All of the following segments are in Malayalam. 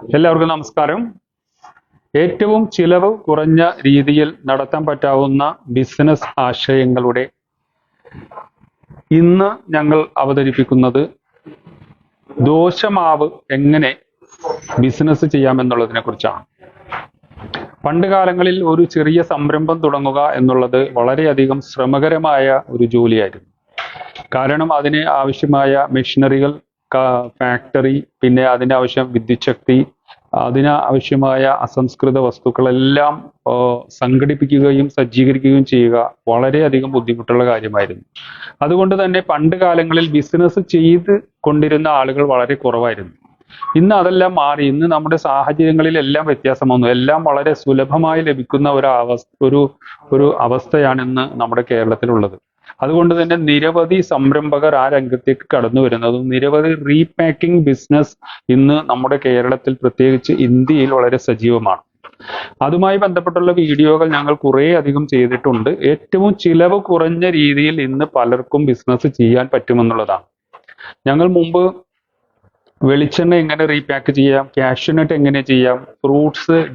എല്ലാവർക്കും നമസ്കാരം. ഏറ്റവും ചിലവ് കുറഞ്ഞ രീതിയിൽ നടത്താൻ പറ്റാവുന്ന ബിസിനസ് ആശയങ്ങളുടെ ഇന്ന് ഞങ്ങൾ അവതരിപ്പിക്കുന്നത് ദോശമാവ് എങ്ങനെ ബിസിനസ് ചെയ്യാമെന്നുള്ളതിനെ കുറിച്ചാണ്. പണ്ട് കാലങ്ങളിൽ ഒരു ചെറിയ സംരംഭം തുടങ്ങുക എന്നുള്ളത് വളരെയധികം ശ്രമകരമായ ഒരു ജോലിയായിരുന്നു. കാരണം അതിന് ആവശ്യമായ മെഷീനറികൾ, ഫാക്ടറി, പിന്നെ അതിന് ആവശ്യം വിദ്യുത് ശക്തി, അതിന് ആവശ്യമായ അസംസ്കൃത വസ്തുക്കളെല്ലാം സംഘടിപ്പിക്കുകയും സജ്ജീകരിക്കുകയും ചെയ്യുക വളരെയധികം ബുദ്ധിമുട്ടുള്ള കാര്യമായിരുന്നു. അതുകൊണ്ട് തന്നെ പണ്ട് കാലങ്ങളിൽ ബിസിനസ് ചെയ്ത് കൊണ്ടിരുന്ന ആളുകൾ വളരെ കുറവായിരുന്നു. ഇന്ന് അതെല്ലാം മാറി. ഇന്ന് നമ്മുടെ സാഹചര്യങ്ങളിലെല്ലാം വ്യത്യാസം വന്നു. എല്ലാം വളരെ സുലഭമായി ലഭിക്കുന്ന ഒരു അവസ്ഥയാണ് ഇന്ന് നമ്മുടെ കേരളത്തിലുള്ളത്. അതുകൊണ്ട് തന്നെ നിരവധി സംരംഭകർ ആ രംഗത്തേക്ക് കടന്നു വരുന്നതും നിരവധി റീപാക്കിംഗ് ബിസിനസ് ഇന്ന് നമ്മുടെ കേരളത്തിൽ, പ്രത്യേകിച്ച് ഇന്ത്യയിൽ വളരെ സജീവമാണ്. അതുമായി ബന്ധപ്പെട്ടുള്ള വീഡിയോകൾ ഞങ്ങൾ കുറേ അധികം ചെയ്തിട്ടുണ്ട്. ഏറ്റവും ചിലവ് കുറഞ്ഞ രീതിയിൽ ഇന്ന് പലർക്കും ബിസിനസ് ചെയ്യാൻ പറ്റുമെന്നുള്ളതാണ്. ഞങ്ങൾ മുമ്പ് വെളിച്ചെണ്ണ എങ്ങനെ റീപാക്ക് ചെയ്യാം, കാഷ്യൂനട്ട് എങ്ങനെ ചെയ്യാം,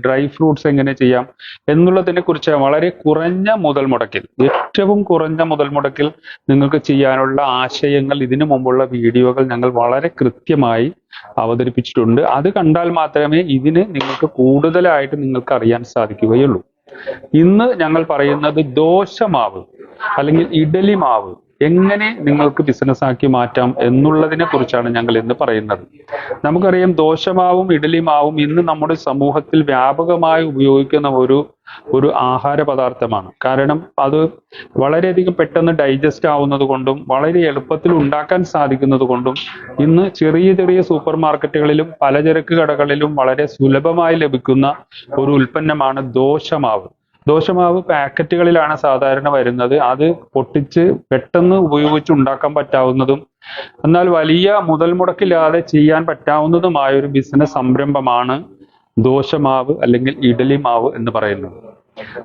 ഡ്രൈ ഫ്രൂട്ട്സ് എങ്ങനെ ചെയ്യാം എന്നുള്ളതിനെ കുറിച്ച് വളരെ കുറഞ്ഞ മുതൽ മുടക്കിൽ, ഏറ്റവും കുറഞ്ഞ മുതൽ മുടക്കിൽ നിങ്ങൾക്ക് ചെയ്യാനുള്ള ആശയങ്ങൾ ഇതിനു മുമ്പുള്ള വീഡിയോകൾ ഞങ്ങൾ വളരെ കൃത്യമായി അവതരിപ്പിച്ചിട്ടുണ്ട്. അത് കണ്ടാൽ മാത്രമേ ഇതിന് നിങ്ങൾക്ക് കൂടുതലായിട്ട് നിങ്ങൾക്ക് അറിയാൻ സാധിക്കുകയുള്ളൂ. ഇന്ന് ഞങ്ങൾ പറയുന്നത് ദോശമാവ് അല്ലെങ്കിൽ ഇഡലി മാവ് എങ്ങനെ നിങ്ങൾക്ക് ബിസിനസ് ആക്കി മാറ്റാം എന്നുള്ളതിനെ കുറിച്ചാണ് ഞങ്ങൾ ഇന്ന് പറയുന്നത്. നമുക്കറിയാം, ദോശമാവും ഇഡലി മാവും ഇന്ന് നമ്മുടെ സമൂഹത്തിൽ വ്യാപകമായി ഉപയോഗിക്കുന്ന ഒരു ആഹാര പദാർത്ഥമാണ്. കാരണം അത് വളരെയധികം പെട്ടെന്ന് ഡൈജസ്റ്റ് ആവുന്നത് കൊണ്ടും വളരെ എളുപ്പത്തിൽ ഉണ്ടാക്കാൻ സാധിക്കുന്നത് കൊണ്ടും ഇന്ന് ചെറിയ ചെറിയ സൂപ്പർ മാർക്കറ്റുകളിലും പലചരക്ക് കടകളിലും വളരെ സുലഭമായി ലഭിക്കുന്ന ഒരു ഉൽപ്പന്നമാണ് ദോശമാവ്. ദോശമാവ് പാക്കറ്റുകളിലാണ് സാധാരണ വരുന്നത്. അത് പൊട്ടിച്ച് പെട്ടെന്ന് ഉപയോഗിച്ച് ഉണ്ടാക്കാൻ പറ്റാവുന്നതും എന്നാൽ വലിയ മുതൽ മുടക്കില്ലാതെ ചെയ്യാൻ പറ്റാവുന്നതുമായ ഒരു ബിസിനസ് സംരംഭമാണ് ദോശമാവ് അല്ലെങ്കിൽ ഇഡലി മാവ് എന്ന് പറയുന്നത്.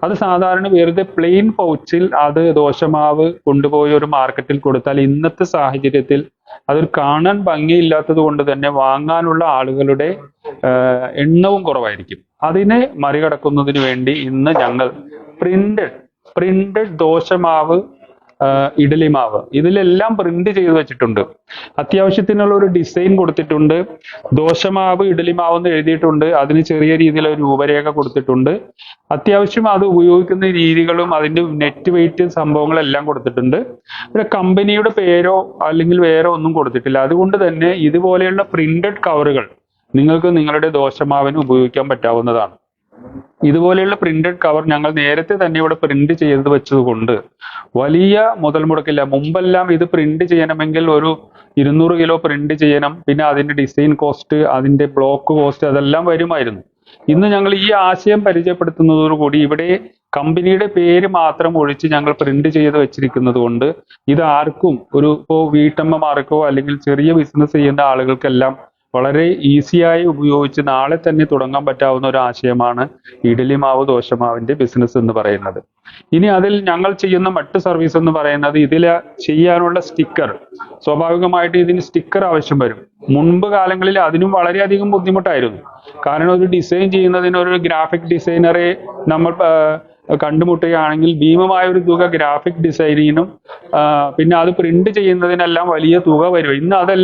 അത് സാധാരണ വെറുതെ പ്ലെയിൻ പൗച്ചിൽ അത് ദോശമാവ് കൊണ്ടുപോയി ഒരു മാർക്കറ്റിൽ കൊടുത്താൽ ഇന്നത്തെ സാഹചര്യത്തിൽ അതൊരു കാണാൻ ഭംഗിയില്ലാത്തത് കൊണ്ട് തന്നെ വാങ്ങാനുള്ള ആളുകളുടെ എണ്ണവും കുറവായിരിക്കും. അതിനെ മറികടക്കുന്നതിന് വേണ്ടി ഇന്ന് ഞങ്ങൾ പ്രിന്റഡ് ദോശമാവ്, ഇഡലി മാവ് ഇതിലെല്ലാം പ്രിന്റ് ചെയ്ത് വെച്ചിട്ടുണ്ട്. അത്യാവശ്യത്തിനുള്ള ഒരു ഡിസൈൻ കൊടുത്തിട്ടുണ്ട്. ദോശമാവ് ഇഡലി മാവ് എന്ന് എഴുതിയിട്ടുണ്ട്. അതിന് ചെറിയ രീതിയിലുള്ള രൂപരേഖ കൊടുത്തിട്ടുണ്ട്. അത്യാവശ്യം അത് ഉപയോഗിക്കുന്ന രീതികളും അതിന്റെ നെറ്റ് വെയിറ്റ് സംഭവങ്ങളെല്ലാം കൊടുത്തിട്ടുണ്ട്. പിന്നെ കമ്പനിയുടെ പേരോ അല്ലെങ്കിൽ വേറെ ഒന്നും കൊടുത്തിട്ടില്ല. അതുകൊണ്ട് തന്നെ ഇതുപോലെയുള്ള പ്രിന്റഡ് കവറുകൾ നിങ്ങൾക്ക് നിങ്ങളുടെ ദോശമാവിന് ഉപയോഗിക്കാൻ പറ്റാവുന്നതാണ്. ഇതുപോലെയുള്ള പ്രിന്റഡ് കവർ ഞങ്ങൾ നേരത്തെ തന്നെ ഇവിടെ പ്രിന്റ് ചെയ്ത് വെച്ചത് കൊണ്ട് വലിയ മുതൽ മുടക്കില്ല. മുമ്പെല്ലാം ഇത് പ്രിന്റ് ചെയ്യണമെങ്കിൽ ഒരു 200 കിലോ പ്രിന്റ് ചെയ്യണം. പിന്നെ അതിന്റെ ഡിസൈൻ കോസ്റ്റ്, അതിന്റെ ബ്ലോക്ക് കോസ്റ്റ് അതെല്ലാം വരുമായിരുന്നു. ഇന്ന് ഞങ്ങൾ ഈ ആശയം പരിചയപ്പെടുത്തുന്നതോടുകൂടി ഇവിടെ കമ്പനിയുടെ പേര് മാത്രം ഒഴിച്ച് ഞങ്ങൾ പ്രിന്റ് ചെയ്ത് വെച്ചിരിക്കുന്നത് കൊണ്ട് ഇത് ആർക്കും, ഇപ്പോൾ വീട്ടമ്മമാർക്കോ അല്ലെങ്കിൽ ചെറിയ ബിസിനസ് ചെയ്യുന്ന ആളുകൾക്കെല്ലാം വളരെ ഈസിയായി ഉപയോഗിച്ച് നാളെ തന്നെ തുടങ്ങാൻ പറ്റാവുന്ന ഒരു ആശയമാണ് ഇഡലി മാവ് ദോശമാവിന്റെ ബിസിനസ് എന്ന് പറയുന്നത്. ഇനി അതിൽ ഞങ്ങൾ ചെയ്യുന്ന മറ്റു സർവീസ് എന്ന് പറയുന്നത് ഇതിൽ ചെയ്യാനുള്ള സ്റ്റിക്കർ. സ്വാഭാവികമായിട്ട് ഇതിന് സ്റ്റിക്കർ ആവശ്യം വരും. മുൻപ് കാലങ്ങളിൽ അതിനും വളരെയധികം ബുദ്ധിമുട്ടായിരുന്നു. കാരണം ഒരു ഡിസൈൻ ചെയ്യുന്നതിന് ഒരു ഗ്രാഫിക് ഡിസൈനറെ നമ്മൾ കണ്ടുമുട്ടുകയാണെങ്കിൽ ഭീമമായ ഒരു തുക ഗ്രാഫിക് ഡിസൈനിനും പിന്നെ അത് പ്രിന്റ് ചെയ്യുന്നതിനെല്ലാം വലിയ തുക വരും. ഇന്ന്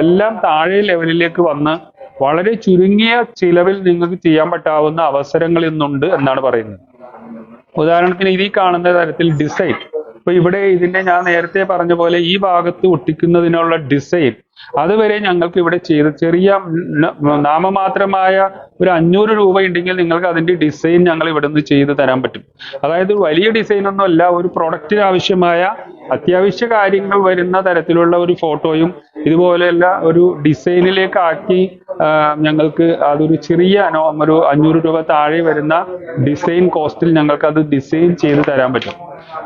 എല്ലാം താഴെ ലെവലിലേക്ക് വന്ന് വളരെ ചുരുങ്ങിയ ചിലവിൽ നിങ്ങൾക്ക് ചെയ്യാൻ പറ്റാവുന്ന അവസരങ്ങൾ ഇന്നുണ്ട് എന്നാണ് പറയുന്നത്. ഉദാഹരണത്തിന് ഈ കാണുന്ന തരത്തിൽ ഡിസൈൻ, ഇപ്പൊ ഇവിടെ ഇതിന്റെ ഞാൻ നേരത്തെ പറഞ്ഞ പോലെ ഈ ഭാഗത്ത് ഒട്ടിക്കുന്നതിനുള്ള ഡിസൈൻ അതുവരെ ഞങ്ങൾക്ക് ഇവിടെ ചെയ്ത് ചെറിയ നാമമാത്രമായ ഒരു 500 രൂപ ഉണ്ടെങ്കിൽ നിങ്ങൾക്ക് അതിന്റെ ഡിസൈൻ ഞങ്ങൾ ഇവിടെ നിന്ന് ചെയ്ത് തരാൻ പറ്റും. അതായത് വലിയ ഡിസൈൻ ഒന്നും അല്ല, ഒരു പ്രൊഡക്റ്റിന് ആവശ്യമായ അത്യാവശ്യ കാര്യങ്ങൾ വരുന്ന തരത്തിലുള്ള ഒരു ഫോട്ടോയും ഇതുപോലെയുള്ള ഒരു ഡിസൈനിലേക്ക് ആക്കി ഞങ്ങൾക്ക് അതൊരു ചെറിയ ഒരു 500 രൂപ താഴെ വരുന്ന ഡിസൈൻ കോസ്റ്റിൽ ഞങ്ങൾക്ക് അത് ഡിസൈൻ ചെയ്ത് തരാൻ പറ്റും.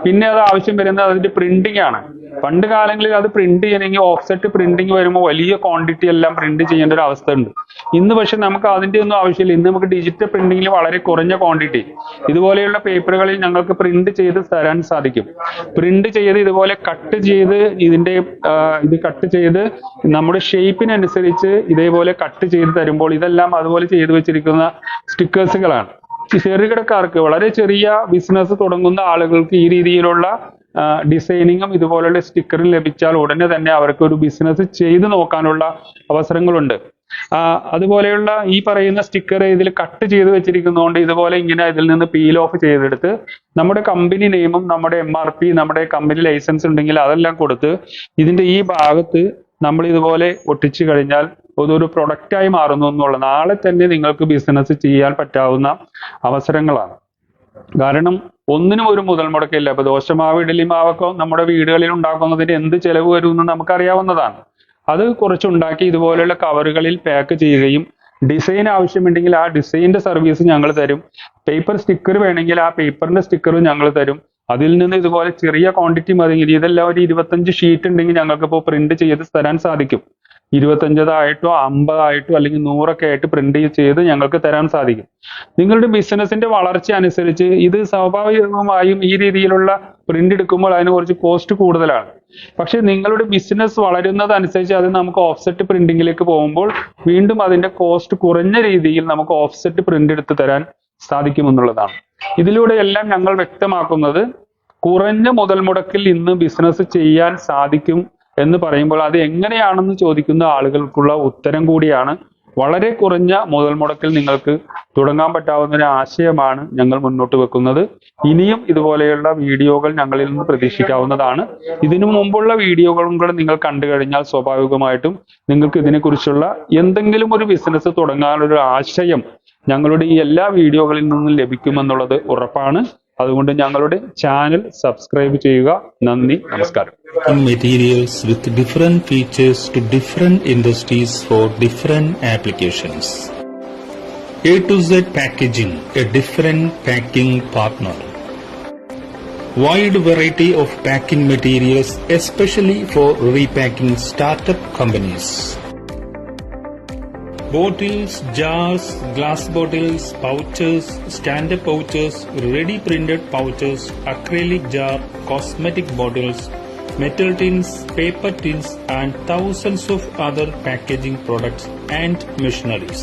പിന്നെ അത് ആവശ്യം വരുന്നത് അതിന്റെ പ്രിന്റിംഗ് ആണ്. പണ്ട് കാലങ്ങളിൽ അത് പ്രിന്റ് ചെയ്യണമെങ്കിൽ ഓഫ്സെറ്റ് പ്രിന്റിങ് വരുമ്പോൾ വലിയ ക്വാണ്ടിറ്റി എല്ലാം പ്രിന്റ് ചെയ്യേണ്ട ഒരു അവസ്ഥ ഉണ്ട്. ഇന്ന് പക്ഷെ നമുക്ക് അതിന്റെ ഒന്നും ആവശ്യമില്ല. ഇന്ന് നമുക്ക് ഡിജിറ്റൽ പ്രിന്റിംഗിൽ വളരെ കുറഞ്ഞ ക്വാണ്ടിറ്റി ഇതുപോലെയുള്ള പേപ്പറുകളിൽ ഞങ്ങൾക്ക് പ്രിന്റ് ചെയ്ത് തരാൻ സാധിക്കും. പ്രിന്റ് ചെയ്ത് ഇതുപോലെ കട്ട് ചെയ്ത് ഇത് കട്ട് ചെയ്ത് നമ്മുടെ ഷേപ്പിനനുസരിച്ച് ഇതേപോലെ കട്ട് ചെയ്ത് തരുമ്പോൾ ഇതെല്ലാം അതുപോലെ ചെയ്തു വെച്ചിരിക്കുന്ന സ്റ്റിക്കേഴ്സുകളാണ്. ചെറുകിടക്കാർക്ക്, വളരെ ചെറിയ ബിസിനസ് തുടങ്ങുന്ന ആളുകൾക്ക് ഈ രീതിയിലുള്ള ഡിസൈനിങ്ങും ഇതുപോലുള്ള സ്റ്റിക്കറും ലഭിച്ചാൽ ഉടനെ തന്നെ അവർക്ക് ഒരു ബിസിനസ് ചെയ്ത് നോക്കാനുള്ള അവസരങ്ങളുണ്ട്. അതുപോലെയുള്ള ഈ പറയുന്ന സ്റ്റിക്കർ ഇതിൽ കട്ട് ചെയ്ത് വെച്ചിരിക്കുന്നതുകൊണ്ട് ഇതുപോലെ ഇങ്ങനെ ഇതിൽ നിന്ന് പീൽ ഓഫ് ചെയ്തെടുത്ത് നമ്മുടെ കമ്പനി നെയിമും നമ്മുടെ MRP, നമ്മുടെ കമ്പനി ലൈസൻസ് ഉണ്ടെങ്കിൽ അതെല്ലാം കൊടുത്ത് ഇതിന്റെ ഈ ഭാഗത്ത് നമ്മൾ ഇതുപോലെ ഒട്ടിച്ചു കഴിഞ്ഞാൽ അതൊരു പ്രൊഡക്റ്റായി മാറുന്നു എന്നുള്ള, നാളെ തന്നെ നിങ്ങൾക്ക് ബിസിനസ് ചെയ്യാൻ പറ്റാവുന്ന അവസരങ്ങളാണ്. കാരണം ഒന്നിനും ഒരു മുതൽ മുടക്കില്ല. ഇപ്പൊ ദോശമാവ്, ഇഡലി മാവൊക്കെ നമ്മുടെ വീടുകളിൽ ഉണ്ടാക്കുന്നതിന് എന്ത് ചെലവ് വരുമെന്ന് നമുക്കറിയാവുന്നതാണ്. അത് കുറച്ചുണ്ടാക്കി ഇതുപോലെയുള്ള കവറുകളിൽ പാക്ക് ചെയ്യുകയും ഡിസൈൻ ആവശ്യമുണ്ടെങ്കിൽ ആ ഡിസൈനിന്റെ സർവീസ് ഞങ്ങൾ തരും. പേപ്പർ സ്റ്റിക്കർ വേണമെങ്കിൽ ആ പേപ്പറിന്റെ സ്റ്റിക്കറും ഞങ്ങൾ തരും. അതിൽ നിന്ന് ഇതുപോലെ ചെറിയ ക്വാണ്ടിറ്റി മതിയെങ്കിൽ ഇതെല്ലാം ഒരു 25 ഷീറ്റ് ഉണ്ടെങ്കിൽ ഞങ്ങൾക്ക് ഇപ്പോൾ പ്രിന്റ് ചെയ്ത് തരാൻ സാധിക്കും. 25 50 അല്ലെങ്കിൽ 100 ആയിട്ട് പ്രിന്റ് ചെയ്ത് ഞങ്ങൾക്ക് തരാൻ സാധിക്കും. നിങ്ങളുടെ ബിസിനസിന്റെ വളർച്ച അനുസരിച്ച് ഇത് സ്വാഭാവികമായും ഈ രീതിയിലുള്ള പ്രിന്റ് എടുക്കുമ്പോൾ അതിന് കുറച്ച് കോസ്റ്റ് കൂടുതലാണ്. പക്ഷെ നിങ്ങളുടെ ബിസിനസ് വളരുന്നതനുസരിച്ച് അത് നമുക്ക് ഓഫ്സെറ്റ് പ്രിന്റിങ്ങിലേക്ക് പോകുമ്പോൾ വീണ്ടും അതിന്റെ കോസ്റ്റ് കുറഞ്ഞ രീതിയിൽ നമുക്ക് ഓഫ്സെറ്റ് പ്രിന്റ് എടുത്ത് തരാൻ സാധിക്കുമെന്നുള്ളതാണ്. ഇതിലൂടെ എല്ലാം ഞങ്ങൾ വ്യക്തമാക്കുന്നത് കുറഞ്ഞ മുതൽ മുടക്കിൽ ഇന്ന് ബിസിനസ് ചെയ്യാൻ സാധിക്കും എന്ന് പറയുമ്പോൾ അത് എങ്ങനെയാണെന്ന് ചോദിക്കുന്ന ആളുകൾക്കുള്ള ഉത്തരം കൂടിയാണ്. വളരെ കുറഞ്ഞ മുതൽ മുടക്കിൽ നിങ്ങൾക്ക് തുടങ്ങാൻ പറ്റാവുന്ന ഒരു ആശയമാണ് ഞങ്ങൾ മുന്നോട്ട് വെക്കുന്നത്. ഇനിയും ഇതുപോലെയുള്ള വീഡിയോകൾ ഞങ്ങളിൽ നിന്ന് പ്രതീക്ഷിക്കാവുന്നതാണ്. ഇതിനു മുമ്പുള്ള വീഡിയോകളും കൂടെ നിങ്ങൾ കണ്ടു കഴിഞ്ഞാൽ സ്വാഭാവികമായിട്ടും നിങ്ങൾക്ക് ഇതിനെക്കുറിച്ചുള്ള എന്തെങ്കിലും ഒരു ബിസിനസ് തുടങ്ങാനൊരു ആശയം ഞങ്ങളുടെ ഈ എല്ലാ വീഡിയോകളിൽ നിന്നും ലഭിക്കുമെന്നുള്ളത് ഉറപ്പാണ്. അതുകൊണ്ട് ഞങ്ങളുടെ ചാനൽ സബ്സ്ക്രൈബ് ചെയ്യുക. നന്ദി, നമസ്കാരം. Materials with different features to different industries for different applications. A to Z Packaging, a different packing partner. Wide variety of packing materials, especially for repacking startup companies. Bottles, jars, glass bottles, pouches, stand-up pouches, ready printed pouches, acrylic jar, cosmetic bottles, metal tins, paper tins, and thousands of other packaging products and machineries.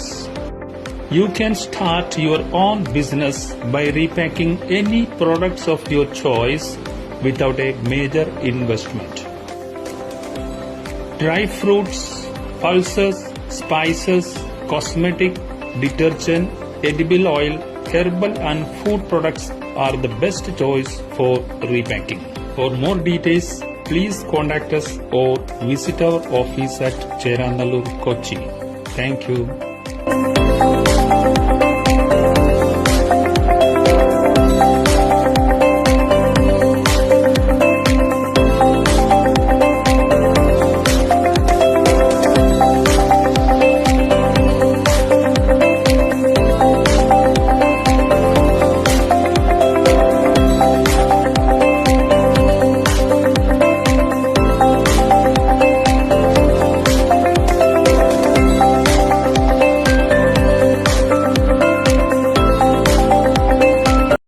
You can start your own business by repacking any products of your choice without a major investment. Dry fruits, pulses, spices, cosmetic, detergent, edible oil, herbal and food products are the best choice for repacking. For more details, please contact us or visit our office at Cheranallur, Kochi. Thank you.